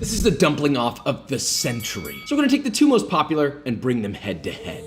This is the dumpling off of the century. So we're gonna take the two most popular and bring them head to head.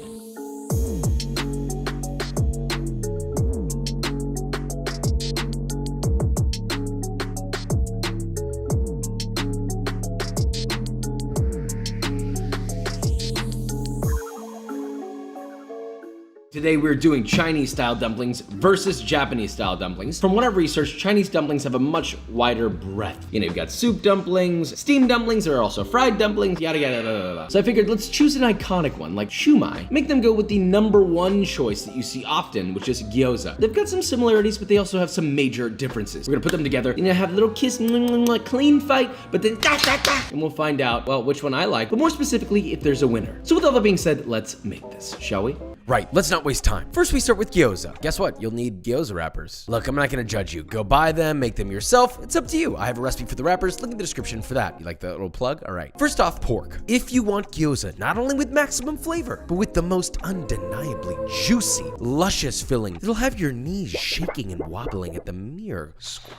Today we're doing Chinese-style dumplings versus Japanese-style dumplings. From what I've researched, Chinese dumplings have a much wider breadth. You know, you've got soup dumplings, steamed dumplings, there are also fried dumplings, yada yada yada yada. So I figured let's choose an iconic one, like shumai. Make them go with the #1 choice that you see often, which is gyoza. They've got some similarities, but they also have some major differences. We're gonna put them together, you know, have a little kiss, like clean fight, but then and we'll find out, well, which one I like, but more specifically, if there's a winner. So with all that being said, let's make this, shall we? Right, let's not waste time. First, we start with gyoza. Guess what? You'll need gyoza wrappers. Look, I'm not gonna judge you. Go buy them, make them yourself. It's up to you. I have a recipe for the wrappers. Link in the description for that. You like the little plug? All right. First off, pork. If you want gyoza, not only with maximum flavor, but with the most undeniably juicy, luscious filling, it'll have your knees shaking and wobbling at the mere squirt.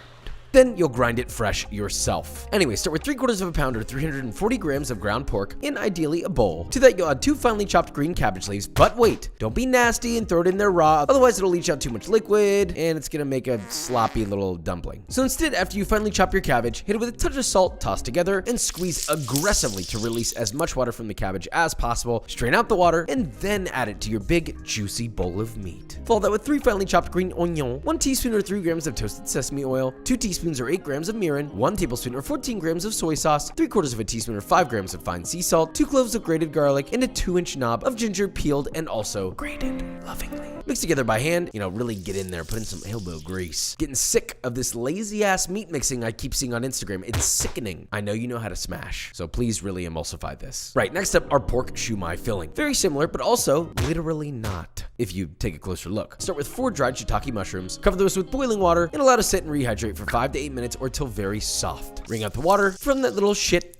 Then you'll grind it fresh yourself. Anyway, start with 3/4 pound or 340 grams of ground pork in ideally a bowl. To that, you'll add 2 finely chopped green cabbage leaves, but wait, don't be nasty and throw it in there raw, otherwise it'll leach out too much liquid and it's gonna make a sloppy little dumpling. So instead, after you finally chop your cabbage, hit it with a touch of salt, toss together, and squeeze aggressively to release as much water from the cabbage as possible. Strain out the water, and then add it to your big, juicy bowl of meat. Follow that with 3 finely chopped green onions, 1 teaspoon or 3 grams of toasted sesame oil, 2 teaspoons or 8 grams of mirin, 1 tablespoon or 14 grams of soy sauce, 3/4 teaspoon or 5 grams of fine sea salt, 2 cloves of grated garlic, and a 2-inch knob of ginger peeled and also grated lovingly. Mix together by hand, you know, really get in there, put in some elbow grease. Getting sick of this lazy ass meat mixing I keep seeing on Instagram. It's sickening. I know you know how to smash, so please really emulsify this. Right, next up, our pork shumai filling. Very similar, but also literally not, if you take a closer look. Start with 4 dried shiitake mushrooms, cover those with boiling water, and allow to sit and rehydrate for 5 to 8 minutes or till very soft. Wring out the water from that little shiitake.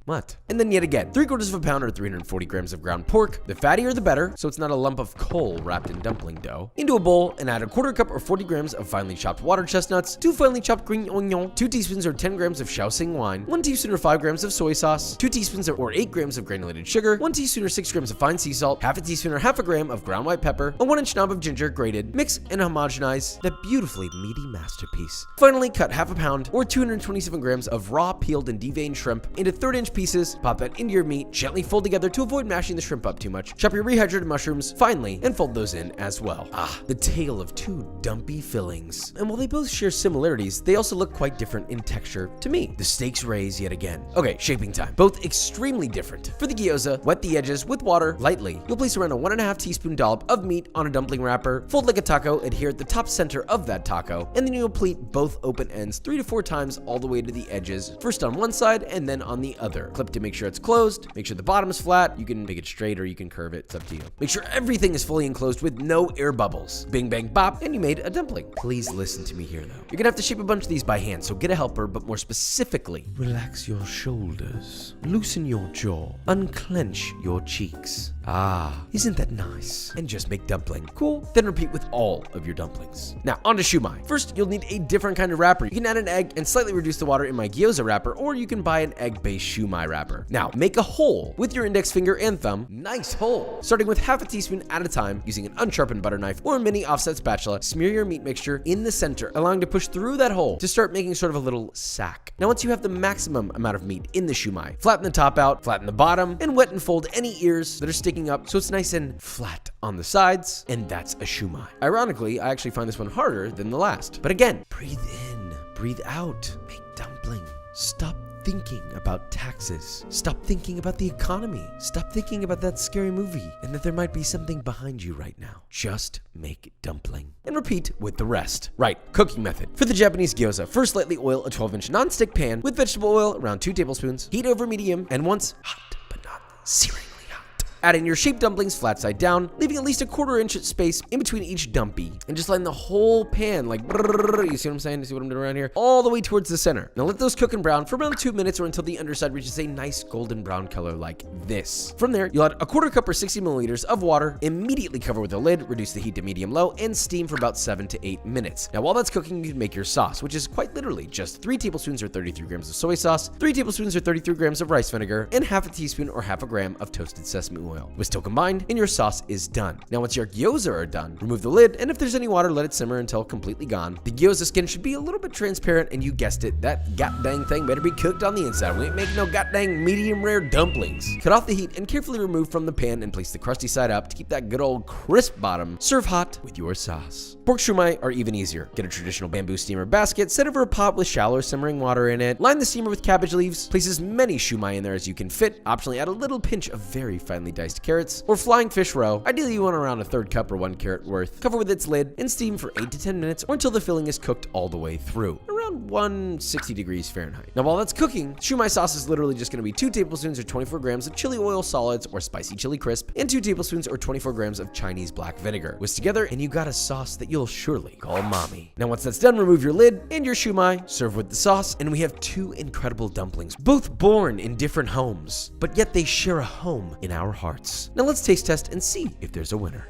What? And then yet again, 3/4 pound or 340 grams of ground pork. The fattier the better, so it's not a lump of coal wrapped in dumpling dough. Into a bowl and add a 1/4 cup or 40 grams of finely chopped water chestnuts, 2 finely chopped green onions, 2 teaspoons or 10 grams of Shaoxing wine, 1 teaspoon or 5 grams of soy sauce, 2 teaspoons or 8 grams of granulated sugar, 1 teaspoon or 6 grams of fine sea salt, half a teaspoon or half a gram of ground white pepper, a 1-inch knob of ginger grated. Mix and homogenize that beautifully meaty masterpiece. Finally, cut half a pound or 227 grams of raw peeled and deveined shrimp into 1/3-inch pieces. Pop that into your meat, gently fold together to avoid mashing the shrimp up too much. Chop your rehydrated mushrooms finely and fold those in as well. Ah, the tale of 2 dumpy fillings. And while they both share similarities, they also look quite different in texture to me. The stakes raise yet again. Okay, shaping time. Both extremely different. For the gyoza, wet the edges with water lightly. You'll place around a 1.5 teaspoon dollop of meat on a dumpling wrapper, fold like a taco, adhere at the top center of that taco, and then you'll pleat both open ends 3 to 4 times all the way to the edges, first on one side and then on the other. Clip to make sure it's closed, make sure the bottom is flat. You can make it straight or you can curve it, it's up to you. Make sure everything is fully enclosed with no air bubbles. Bing bang bop, and you made a dumpling. Please listen to me here though. You're gonna have to shape a bunch of these by hand, so get a helper, but more specifically, relax your shoulders, loosen your jaw, unclench your cheeks. Ah, isn't that nice? And just make dumpling. Cool? Then repeat with all of your dumplings. Now, on to shumai. First, you'll need a different kind of wrapper. You can add an egg and slightly reduce the water in my gyoza wrapper, or you can buy an egg-based shumai wrapper. Now, make a hole with your index finger and thumb. Nice hole! Starting with half a teaspoon at a time, using an unsharpened butter knife or a mini offset spatula, smear your meat mixture in the center, allowing to push through that hole to start making sort of a little sack. Now, once you have the maximum amount of meat in the shumai, flatten the top out, flatten the bottom, and wet and fold any ears that are sticking up so it's nice and flat on the sides, and that's a shumai. Ironically, I actually find this one harder than the last. But again, breathe in, breathe out, make dumpling. Stop thinking about taxes. Stop thinking about the economy. Stop thinking about that scary movie and that there might be something behind you right now. Just make dumpling. And repeat with the rest. Right, cooking method. For the Japanese gyoza, first lightly oil a 12-inch non-stick pan with vegetable oil around 2 tablespoons. Heat over medium and once hot, but not searingly hot. Add in your shaped dumplings flat side down, leaving at least a 1/4 inch space in between each dumpy, and just line the whole pan like brrrr, you see what I'm saying? You see what I'm doing around here? All the way towards the center. Now let those cook and brown for around 2 minutes or until the underside reaches a nice golden brown color like this. From there, you'll add a 1/4 cup or 60 milliliters of water, immediately cover with a lid, reduce the heat to medium-low, and steam for about 7 to 8 minutes. Now while that's cooking, you can make your sauce, which is quite literally just 3 tablespoons or 33 grams of soy sauce, 3 tablespoons or 33 grams of rice vinegar, and half a teaspoon or half a gram of toasted sesame oil. With still combined, and your sauce is done. Now once your gyoza are done, remove the lid, and if there's any water, let it simmer until completely gone. The gyoza skin should be a little bit transparent, and you guessed it, that god-dang thing better be cooked on the inside. We ain't making no god-dang medium rare dumplings. Cut off the heat and carefully remove from the pan and place the crusty side up to keep that good old crisp bottom. Serve hot with your sauce. Pork shumai are even easier. Get a traditional bamboo steamer basket, set over a pot with shallow simmering water in it, line the steamer with cabbage leaves, place as many shumai in there as you can fit, optionally add a little pinch of very finely diced carrots, or flying fish roe. Ideally you want around a 1/3 cup or 1 carrot worth. Cover with its lid and steam for 8 to 10 minutes or until the filling is cooked all the way through, around 160 degrees Fahrenheit. Now while that's cooking, shumai sauce is literally just going to be 2 tablespoons or 24 grams of chili oil solids or spicy chili crisp, and 2 tablespoons or 24 grams of Chinese black vinegar. Whisk together and you got a sauce that you'll surely call mommy. Now once that's done, remove your lid and your shumai, serve with the sauce, and we have 2 incredible dumplings, both born in different homes, but yet they share a home in our hearts. Now let's taste test and see if there's a winner.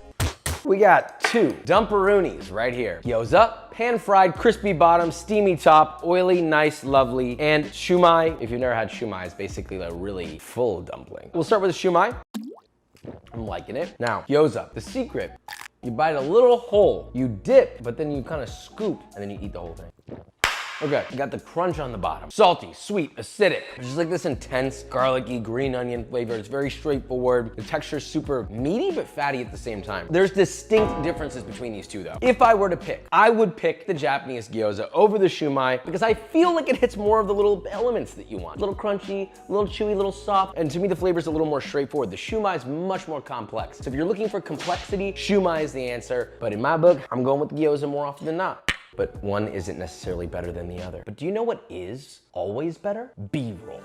We got 2 dumperoonies right here. Gyoza, pan-fried, crispy bottom, steamy top, oily, nice, lovely, and shumai. If you've never had shumai, it's basically a really full dumpling. We'll start with the shumai. I'm liking it. Now, gyoza, the secret. You bite a little hole, you dip, but then you kind of scoop, and then you eat the whole thing. Okay, you got the crunch on the bottom. Salty, sweet, acidic. Just like this intense, garlicky, green onion flavor. It's very straightforward. The texture's super meaty, but fatty at the same time. There's distinct differences between these two though. If I were to pick, I would pick the Japanese gyoza over the shumai because I feel like it hits more of the little elements that you want. A little crunchy, a little chewy, a little soft. And to me, the flavor's a little more straightforward. The shumai is much more complex. So if you're looking for complexity, shumai is the answer. But in my book, I'm going with the gyoza more often than not. But one isn't necessarily better than the other. But do you know what is always better? B-roll.